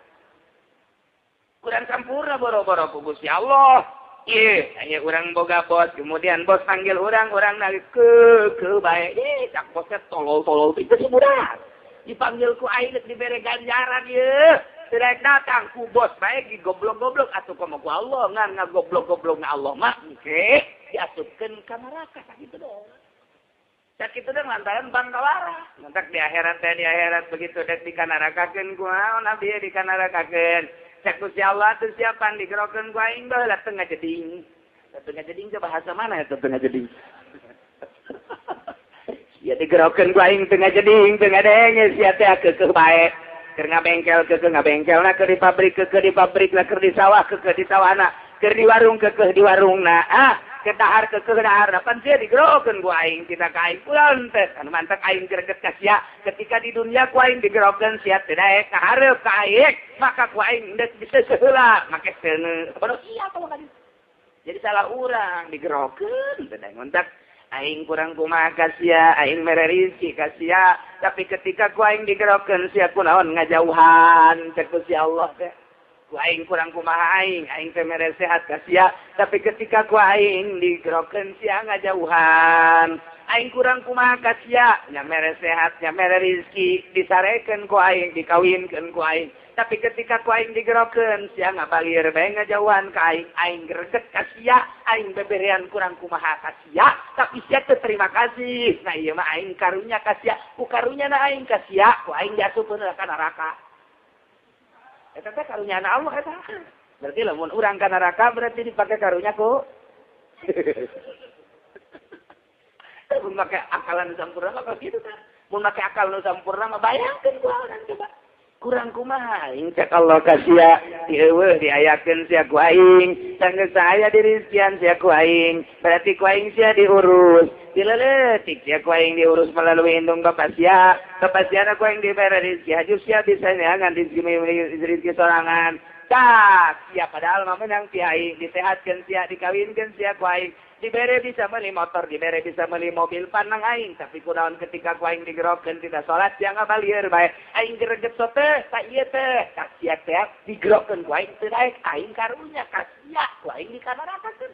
Kurang sampurna boro-boro ku Gusti Allah. Ieu, aya urang boga bos, kemudian bos panggil urang nangis ke bae. Cak bosnya tolol-tolol itu si budak. Dipanggil ku aing dibere ganjaran ieu. Teu daek datang ku bos bae goblok-goblok atuh komo ku Allah ngan ngagoblok-goblokna Allah mah engke diasupkeun ka neraka sakitu dong. Sakitu dong lantaran bangkawara. Mantak di akhirat begitu dek dikanarakakeun ku naon abi dikanarakakeun. Cek Gusti Allah teu siapan digerokeun ku aing bae lah teu ngajeding. Teu ngajeding teh bahasa mana eta teu ngajeding? Ya digerokeun ku aing teu ngajeding, teu ngadenge sia teh keukeuh bae. Keur ngabengkel keukeuh ngabengkelna keur di pabrik keukeuh di pabrik lah keur di sawah keukeuh di sawahna, keur di warung keukeuh di warungna. Keur dahar keukeuh dahar pan sia digerokeun ku aing tina ka aing kulon teh anu mantak aing greget ka sia ketika di dunia ku aing digerokeun sia teu daek kahareup ka aing maka ku aing geus bisa saheula make seuneu padahal iya tong tadi jadi salah urang digerokeun teh daek mantak aing kurang kumaha ka sia aing mere rezeki ka sia tapi ketika ku aing digerokeun sia kunaon ngajauhan cek Gusti Allah teh ku aing kurang kumaha aing teh mere sehat ka sia tapi ketika ku aing digerokeun sia ngajauhan aing kurang kumaha ka sia nya mere sehat nya mere rezeki disarekeun ku aing dikawinkeun ku aing tapi ketika ku aing digerokeun sia ngabalir bae ngajauhan ka aing greget ka sia aing beberean kurang kumaha ka sia tapi sia teu terima kasih nah ieu mah aing karunya ka sia ku karunyana aing ka sia ku aing diasupkeun ka neraka. Eta teh karunyana Allah eta. Berarti lamun urang ka neraka berarti dipake karunya ku. Mun make akalan sampurna mah kitu tah. Mun make akal nu sampurna mah bayangkeun ku urang coba. Kurang kumaha aing cek Allah ka sia dieuweuh diayakeun sia ku aing. Sanggeus saya dirizkian sia ku aing. Berarti ku aing sia diurus. Dileletik sia ku aing diurus melalui indung bapak sia. Bapak sia na ku aing dibere rezeki. Haju sia bisa neangan rezeki sorangan. Tah sia padahal mah menang ti aing disehatkeun sia dikawinkeun sia ku aing. Dibere bisa meuli motor, dibere bisa meuli mobil panang aing, tapi kunaon ketika ku aing digerokeun tidak salat sia ngabalieur bae. Aing greget teh, ka ieu teh, ka sia teh digerokeun ku aing teu daek aing karunya ka sia ku aing dikanarakakeun.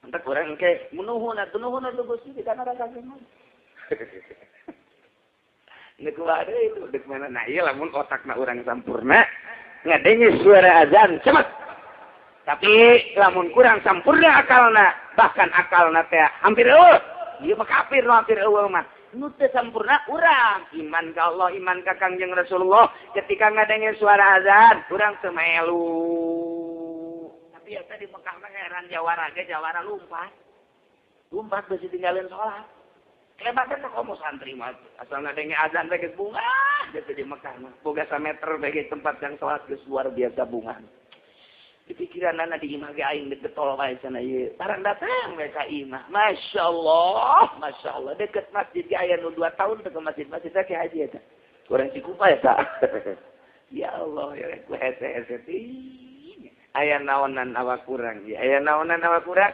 Entek urang engke nuhun atuh Gusti dikanarakakeun. Nek kumaha itu dek mana nah ieu lamun otakna urang sampurna ngadenge suara azan cepat. Tapi lamun kurang sampurna akalna, bahkan akalna teh hampir eueuh. Ieu mah kafir no hampir eueuh mah. Nu teu sampurna urang iman ka Allah, iman ka Kangjeng Rasulullah ketika ngadenge suara azan, urang teu melu. Tapi eta di Mekah mah heran jawara lumpat. Lumpat geus ditinggalin salat. Kelebatan komo santri mah asal ngadenge azan teh geus bunga gitu di Mekah mah. Boga sameter bagi tempat yang salat geus luar biasa bunga. Di pikiran anak di imah ge aing deket tol wae cenah ieu. Tarang datang we ka imah. Masyaallah deket masjid ge aya nu 2 tahun teu ke masjid teh haji eta. Urang Cikupa eta. Ya Allah ya ku hese-hese aya naonan awak urang ieu. Aya naonan awak urang.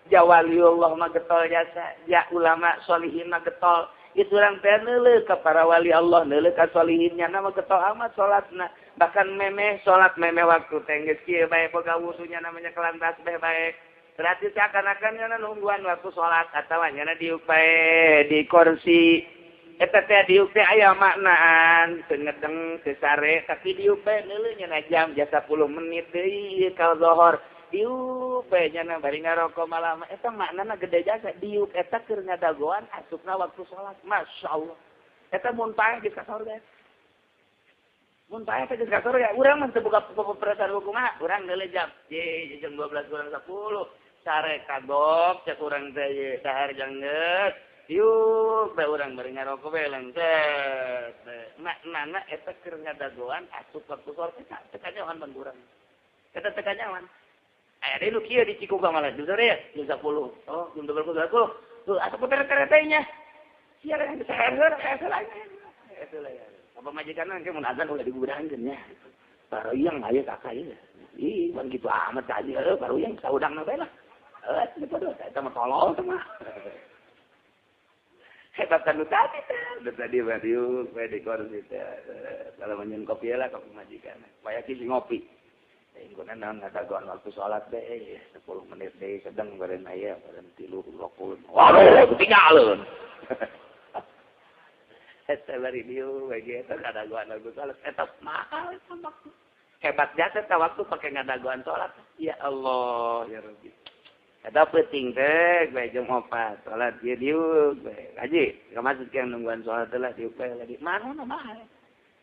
Ja waliullah mah getol jasa, ja ulama sholihin mah getol. Itu urang teh neuleuh ka para wali Allah, neuleuh ka sholihinnya mah getol amat salatna. Bahkan memeh salat memeh waktu teh geus kieu bae boga wusunya namanya kelantas bae. Berarti seakan-akan nya nungguan waktu salat atawa nya diuk bae di kursi. Eta teh diuk teh aya maknaan, teu ngedeng teu sare tapi diuk bae neuleuh nya jam jasa 10 menit deui ka zuhur. Diuk bae nya bari ngaroko malam. Eta maknana gede jasa diuk eta keur ngadagoan asupna waktu salat. Masyaallah. Eta mun paeh geus ka surga. Mun paeh teh geus ka surga. Urang mah teu buka perasaan kumaha. Urang neuleuh jam 12 kurang 10. Sare kagok cek urang teh dahar jang geus. Yuk, bae urang bari ngaroko bae lengset. Nana eta keur ngadagoan asup waktu sore teka nyawan ban urang. Eta teka nyawan. Aya deui nu kieu di Cikuga malah jam sore ya, jam 10. Oh, jam 12. Tuh, asup kereta-keretanya. Sia kan saya lagi. Eta lah ya. Apa majikanna ke mun azan udah digudangkeun nya. Paroyang aya kakak ieu. Ih, ban kitu amat kaji paroyang saudangna bae lah. Itu padahal eta mah tolol mah. Hebat kan tadi udah tadi radio di kursi kalau menyen kopi lah kopi majikan supaya kisi ngopi ingkunan ngadagoan waktu sholat deh 10 menit deh sedang beren aya beren 30 waduh ketinggalan eta radio bagi eta ngadagoan waktu sholat eta mahal sama hebat jasa ta waktu pakai ngadagoan sholat ya Allah ya Rabbi. Ada penting teh, gue jam 4 sholat dia diuk, aji, nggak masuk yang nungguan sholat lah diuk lagi. Mana nama?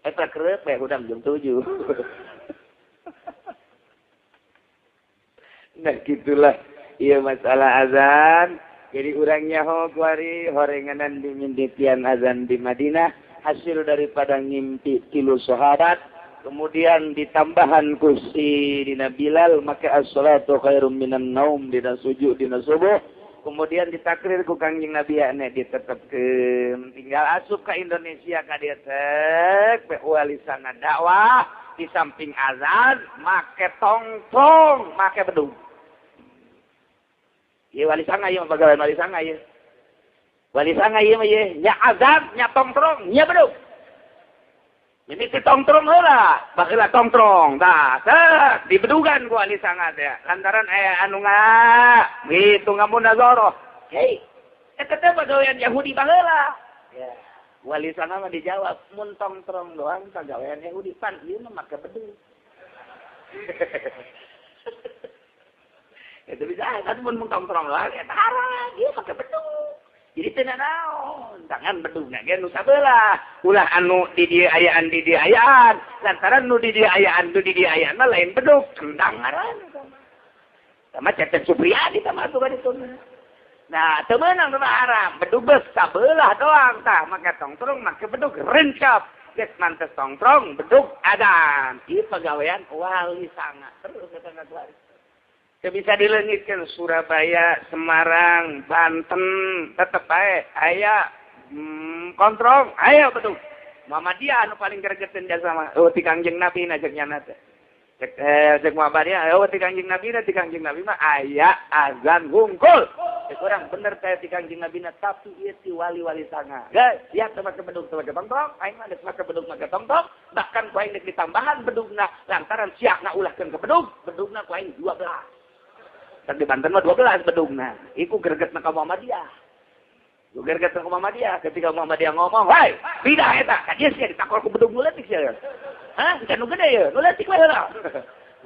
Eta kerep, udah jam 7. Nah gitulah, iya masalah azan. Jadi orangnya kuari horenganan diminditian azan di Madinah, hasil daripada ngimpi kilo sahabat. Kemudian ditambahan kursi dina Bilal maka as-salatu khairum minan naum dina sujud dina subuh. Kemudian ditakrir ku Kangjeng Nabi ane ditetepkeun tinggal asup ka Indonesia ka dieu teh wali sana dakwah di samping azan make tongtong make bedug. Ieu wali sanga ieu bagaimana wali sanga ieu. Wali sanga ieu mah ieu nya azan nya tongtrong nya bedug. Ini si tongtrong heula, baheula tongtrong. Tah, di bedugan gua ali sangat ya. Lantaran anu gitu ngamun nazaro. Hei, eta teh pagawean Yahudi baheula. Ya. Wali sana mah dijawab, mun tongtrong doang pagawean Yahudi pan ieu mah make bedug. Itu bisa kan mun tongtrong doang eta haram, ieu make bedug. Jadi teu naon, tangan bedugna ge nu sabelah. Ulah anu di dieu ayaan di dieu ayaan, lantaran nu di dieu ayaan mah lain bedug, kendang ngaran eta mah. Sama Cecep Supriyadi tah masuk ka ditu. Nah, teu meunang teh haram, bedug beus sabelah doang tah, make tongtrong make bedug rencap. Geus mantes tongtrong, bedug adan. Ieu pagawean wali sanga terus eta ngaduari. Bisa dilengitkan Surabaya, Semarang, Banten, tetep bae aya kontrong, aya betul. Muhammadiyah anu paling gregeteun jasa mah ti Kangjeng Nabi najaknya teh. Cek Muhammadiyah ti Kangjeng Nabi ti Kangjeng Nabi mah aya azan hungkul. Kurang bener teh ti Kangjeng Nabi tapi ieu ti wali-wali sanga. Geus, sia teh make bedug teh make tongtong, aing mah geus make bedug make tongtong, bahkan ku aing geus ditambahan bedugna lantaran siakna ulahkeun ke bedug, bedugna ku aing 12. Di Banten mah 12 bedugna. Iku gregetna ka Muhammadiyah. Iku gregetna ka Muhammadiyah ketika Muhammadiyah ngomong, "Wai, bidah eta." Ka dieu sia ditakor ku bedug nu leutik sia. Hah? Can nu gede ye, nu leutik we heula.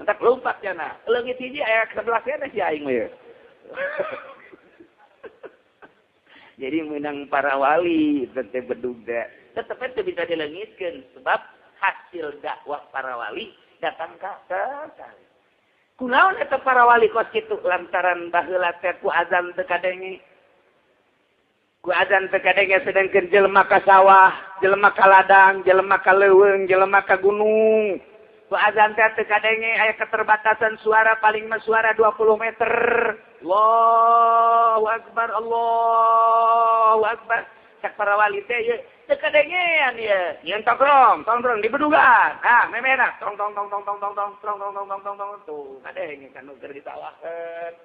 Entak lompat cenah. Leungit hiji aya 11 teh si aing mah ye. Jadi menang para wali teh bedug teh. Tetep teh bisa dileungitkeun sebab hasil dakwah para wali datang ka sekali. Kunaon eta para wali kos kitu lantaran baheula teh ku azan teu kadenge. Ku azan teu kadenge sedengkeun jelema ka sawah, jelema ka ladang, jelema ka leuweung, jelema ka gunung. Ku azan teh teu kadenge aya keterbatasan suara paling mah suara 20 meter. Allahu akbar, Allahu akbar. Cak para wali teh ye teu kadengean ye. Yen tongkrong di bedugan. Nah, memena tong tuh kadenge kan keur ditawakeun.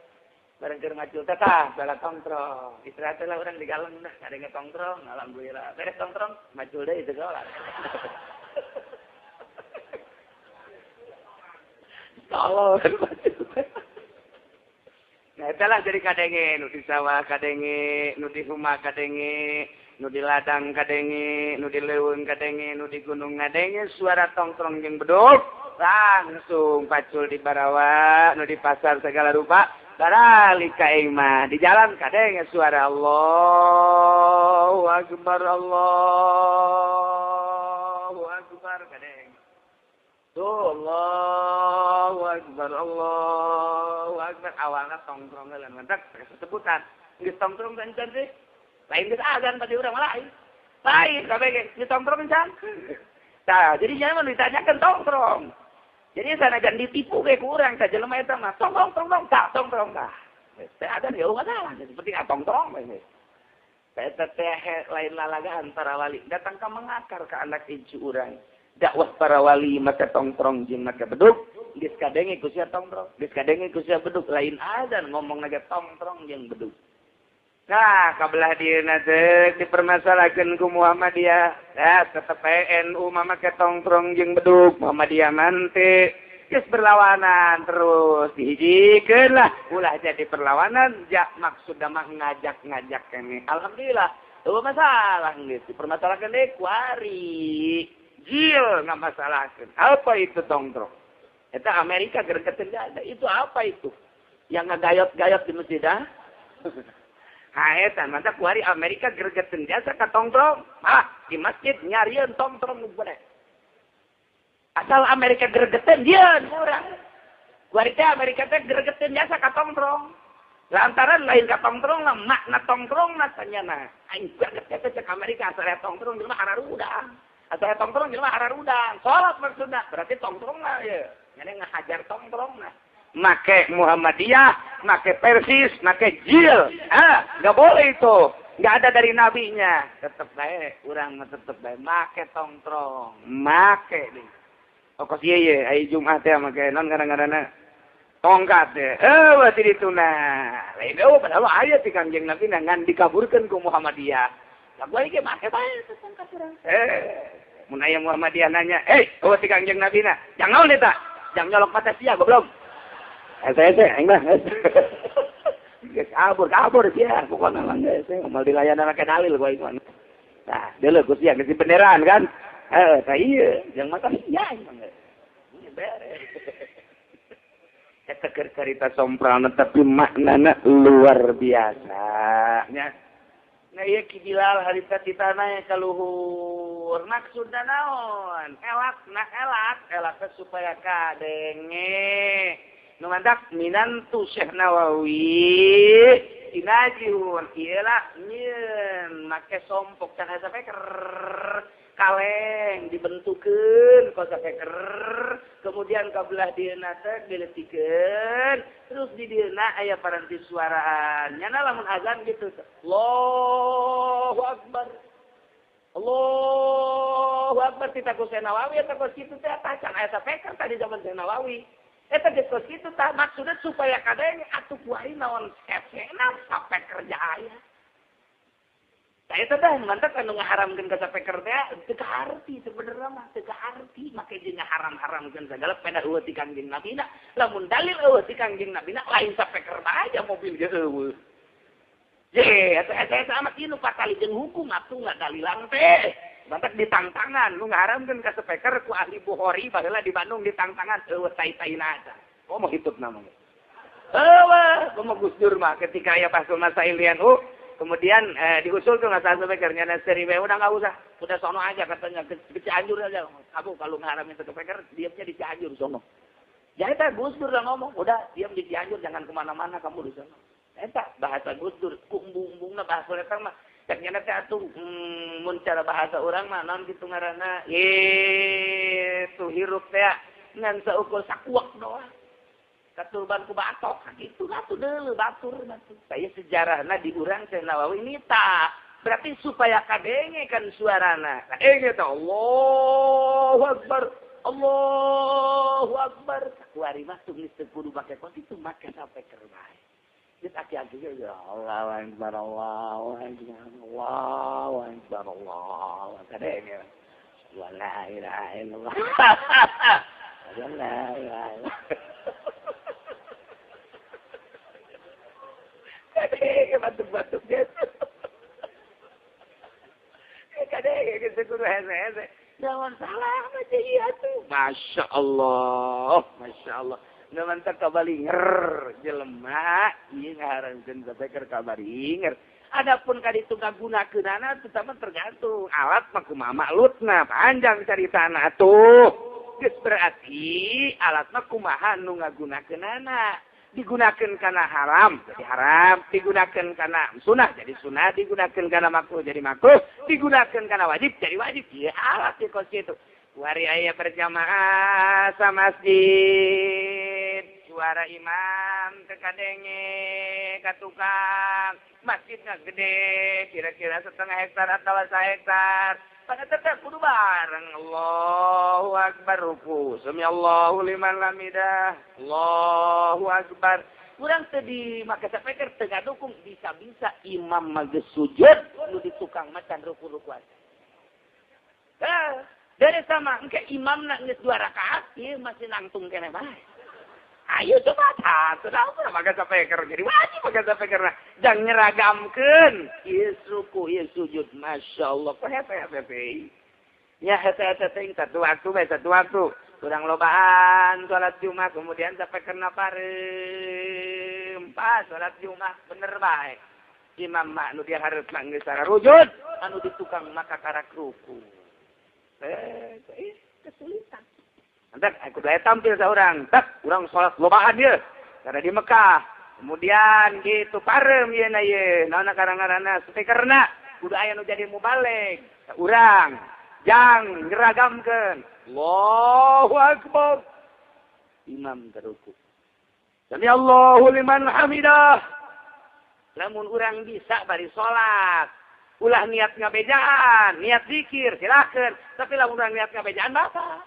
Bareng keur macul teh tah bala tongkrong. Istirahat lah urang di galeng dah kadenge tongkrong. Alhamdulillah. Beres tongkrong macul deui teu golan. Tolong. Nah, itulah jadi kadenge, nu di sawah kadenge, nu di rumah kadenge, nu di ladang kadenge, nu di leuweung kadenge, nu di gunung kadenge, suara tongkrong jeung bedug langsung pacul di barawa, nu di pasar segala rupa, baralik ka aing mah di jalan kadenge suara Allahu akbar, Allahu akbar kadenge. Tuh Allahu akbar, Allahu akbar. Awalnya tongkrong lan mantak sebutan. Geus tongkrong kencan sih. Lain geus azan pada urang lain. Lain kabeh di tongkrong can. Tah, jadi jangan ditanyakan tongkrong. Jadi sanajan ditipu ke kurang ka jelema eta mah. Tongkrong tongkrong tah. Teh ada ya masalah. Jadi penting tongkrong we. Eta teh lain lalagaan para wali datang ka mengakar ka anak cucu urang. Dakwah para wali maka tongkrong jeung maka beduk. Geus kadenge ku sia tongkrong, geus kadenge ku sia beduk lain adzan ngomong naga tongkrong jeung beduk. Nah, kabelah dieuna teh dipermasalakeun ku Muhammadiyah. Ya, tetep NU mah make tongkrong jeung beduk. Muhammadiyah mante geus berlawanan terus dihijikeun lah. Ulah jadi perlawanan, jak maksudna mah ngajak-ngajak kene. Alhamdulillah, teu masalah geus dipermasalakeun deui ku ari. Jil ngamasalahkeun. Apa itu tongkrong? Eta Amerika gergeteun ada. Itu apa itu? Yang ngagayot-gayot di masjid ah? Haetan mantap kuari Amerika gergeteun jasa ka tongkrong. Ah, di masjid nyarieun tongkrong nu bener. Asal Amerika gergeteun dieun urang. Kuari teh Amerika teh gergeteun jasa ka tongkrong. Lantaran lain ka tongkrong lah makna tongkrong na tanyana. Aing gerget teh cek Amerika asal tongkrong jelema hararudang. Asal tongkrong jelema hararudang. Salat maksudna berarti tongkrong lah ya. Nyane ngahajar tongkrong lah. Make Muhammadiyah, make Persis, make Jil. Nggak boleh itu. Nggak ada dari nabinya. Tetep baik, orang tetep baik. Make tongkrong, make deh. Kos ye, ayo Jumat ya, make non kadang-kadang tongkat deh. Berarti itu nah. Lain padahal ayat di kanjeng Nabi ngan dikaburkan ke Muhammadiyah. Lah boleh ke make baik tongkat orang. Mun aya Muhammadiyah nanya, di kanjeng Nabi na, jangan naon eta? Jangan nyolok mata sia goblok. Saya aing mah. Kabur sia, pokona mah geus moal dilayanan ke dalil gua ieu. Nah, deuleu ku sia geus beneran kan. Tah ieu, jeung mata sia aing mah. Ini beres. Eta keur carita somprana tapi maknana luar biasa nya. Nah ieu Ki Bilal harita titana kaluhur maksudna naon? Elak supaya kadenge. Nu mandak minantu Syekh Nawawi dinajihun ialah nyeun make sompok can asa peker kaleng dibentukeun ku asa peker kemudian kabelah dieuna teh diletikeun terus di dieuna aya paranti suaraan nyana lamun azan gitu Allahu Akbar Allahu Akbar kita ku Syekh Nawawi eta kos kitu teh can asa peker tadi zaman Syekh Nawawi. Eta geus kitu tah maksudna supaya kadang atuh kuari naon esena sampai kerja aya. Tah eta teh mantep anu ngaharamkeun ka sapeker teh teu kaharti sebenarnya mah teu kaharti make jeung ngaharam-haramkeun sagala peda eueuh ti Kangjeng Nabina. Lamun dalil eueuh ti Kangjeng Nabina lain sapeker aja mobil ge eueuh. Ye, eta amat ieu nu patali jeung hukum atuh ngadalilang teh. Bantak ditangtangan, lu ngaharamkeun ka speaker ku ahli Bukhari baheula di Bandung ditangtangan eueuh tai-taina aja. Mau hidup namanya. Mau Gus Dur mah ketika aya pasul masail NU, kemudian diusul tuh masalah speaker nyana seri we udah enggak usah. Udah sono aja katanya ke Cianjur aja. Kamu kalau ngaharamin ke speaker diamnya di Cianjur sono. Ya eta Gus Dur udah ngomong, udah diam di Cianjur jangan kemana mana kamu di sono. Eta bahasa Gus Dur, kumbung-kumbungna bahasa eta mah ternyata teh atuh mun cara bahasa urang mah naon kitu ngaranna itu hirup teh ngan saukur sakuak doang katurban ku batok kitu atuh deuleu batur batu saya sejarahna di urang Syekh Nawawi nita berarti supaya kadenge kan suarana kadenge teh Allahu Akbar kuari mah tulis teu kudu make kos itu make sampai kerbae. Kita aki-aki ya Allah, Allahu Akbar. Kadang-kadang la ilaha illallah. La ilaha illallah. Kadang batuk-batuk gitu. Kadang kita kudu hese-hese. Jangan salah aja iya tuh. Masya Allah. Namantak kabalinger jelema ieu ngaharankeun sapeker kabalinger. Adapun kaditu kagunakeunana tetep tergantung alat mah kumaha maklutna panjang caritana atuh. Geus berarti alat mah kumaha nu ngagunakeunana. digunakan karena haram, jadi haram, digunakan karena sunnah, jadi sunnah, digunakan karena makruh, jadi makruh, digunakan karena wajib, jadi wajib. Ya alat di kos itu. Wari ayah berjamaah sa masjid, suara imam tekadenge, katukang, masjidnya gede, kira-kira 1,5 hektar atau 1 hektar. Pada tetap kudu bareng. Allahu Akbar ruku. Sami Allahu liman hamidah. Allahu Akbar. Kurang tadi maka saya pikir tengah dukung bisa-bisa imam mages sujud lu di tukang macan ruku-rukuan. Dari sama engke imam nak geus 2 rakaat ieu masih nangtung kene bae. Ayo coba satu tahu maka sampai ker jadi wajib maka sampai karena jangan nyeragamkan ieu ruku ieu sujud masyaallah kok hepe ya hepe ting satu waktu kurang lobaan salat Jumat kemudian sampai kena parem pas salat Jumat bener bae imam mak nu dia harus geus sararujud anu di tukang maka karak ruku kesulitan. Antak aku dah tampil seorang, tak orang sholat lobaan dia, karena di Mekah. Kemudian gitu parem ye na ye, naona karang-karana speakerna, udah aya nu jadi mubalig, urang, jang ngeragamkeun. Allahu Akbar. Imam teruku. Sami Allahu liman hamidah. Lamun urang bisa bari sholat, ulah niat ngabejaan, niat zikir, silakan. Tapi lamun urang niat ngabejaan batal.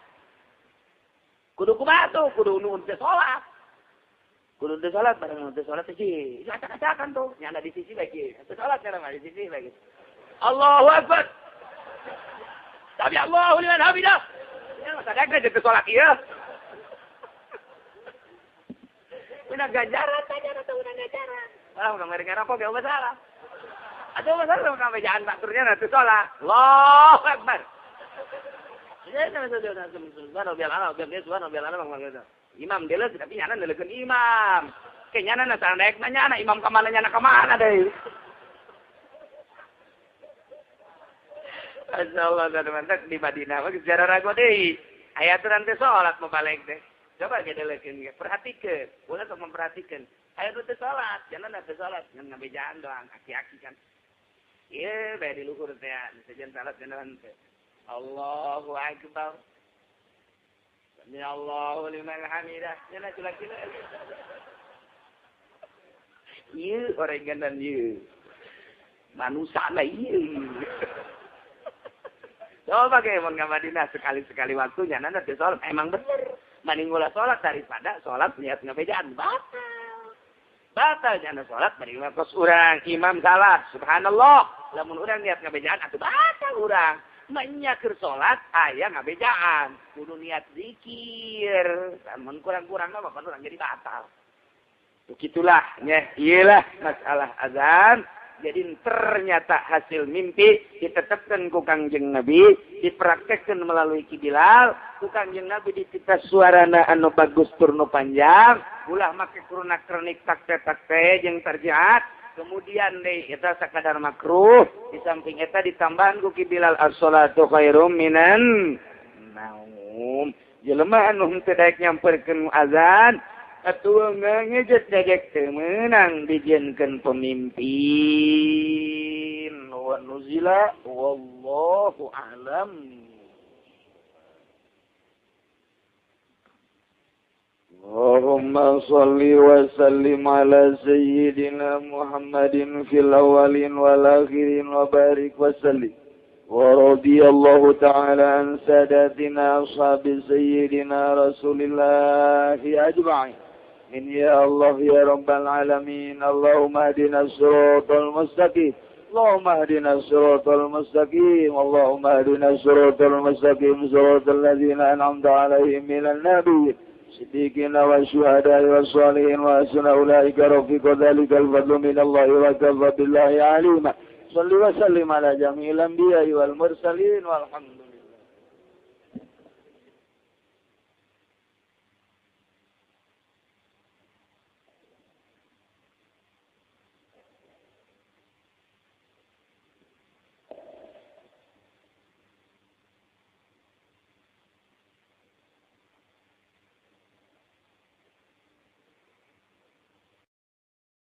Kudu kubatu, kudu nuhun teh salat. Kudu teh salat bareng nuhun teh salat sih. Acak-acakan tuh, nya ada di sisi lagi. Teh salat cara di sisi lagi. Allahu Akbar. Sami Allahu liman hamidah. Ya sadar teh salat ieu. Una ganjaran atau una ganjaran. Malah udah ngeri-ngeri apa gak masalah. Ada masalah sama bejaan baturnya nanti salat. Allahu Akbar. Imam dia tapi nyana nelekeun imam. Ke nyana na sandaek na nyana imam kamana nyana kamana deui. Masyaallah dan mantap di Madinah mah sejarah rago deui. Aya aturan teh salat mabalik teh. Coba gedelekeun ge, perhatikeun. Ulah sok memperhatikan. Aya teh salat, jangan teh salat, ngan ngabejaan doang, aki-aki kan. Ieu bae di luhur teh, sejen salat jangan teh. Allahu Akbar. Sami Allahu liman hamidah. Yana cula-cula. Ieu orenganan ieu. Manusana ieu. Coba ke mun ka Madinah sekali-sekali waktunya nana teh salat emang bener. Mending ulah salat daripada salat niat ngabejaan batal. Batal jangan salat bari kos urang imam salah. Subhanallah. Lamun urang niat ngabejaan atuh batal urang. Menyaker sholat, ayah ngabejaan. Kudu niat zikir. Namun kurang-kurang mah bapak orang jadi batal. Begitulah, ya, iyalah masalah azan. Jadi ternyata hasil mimpi ditetapkan ku Kangjeng Nabi, dipraktekkan melalui Ki Bilal. Ku Kangjeng Nabi ditita suarana anu bagus turno panjang. Ulah make kuruna kronik takte-takte jeung terjahat. Kemudian deh kita sakadar makruh di samping eta ditambahan ku Ki Bilal as-salatu khairum minan naum. Jelema anu henteu daek nyamperkeun azan atuh ngejet degek teu meunang dijieunkeun pemimpin. Wa nuzila wallahu a'lam. Allahumma salli wa sallim ala sayyidina Muhammadin fil awalin wal akhirin wa barik wa sallim. Wa radiyallahu ta'ala an sadatina ashabi sayyidina Rasulillahi ajma'in. Min ya Allah ya Rabbal alamin. Allahumma hadina as-siratal mustaqim. Allahumma hadina as-siratal mustaqim. Allahumma hadina as-siratal mustaqim. Siratal ladzina an'amta 'alaihim minan nabiyyin الصديقين والشهداء والصالحين وحسن أولئك رفيقا ذلك الفضل من الله وكفى بالله عليما صل وسلم على جميع الأنبياء والمرسلين والحمد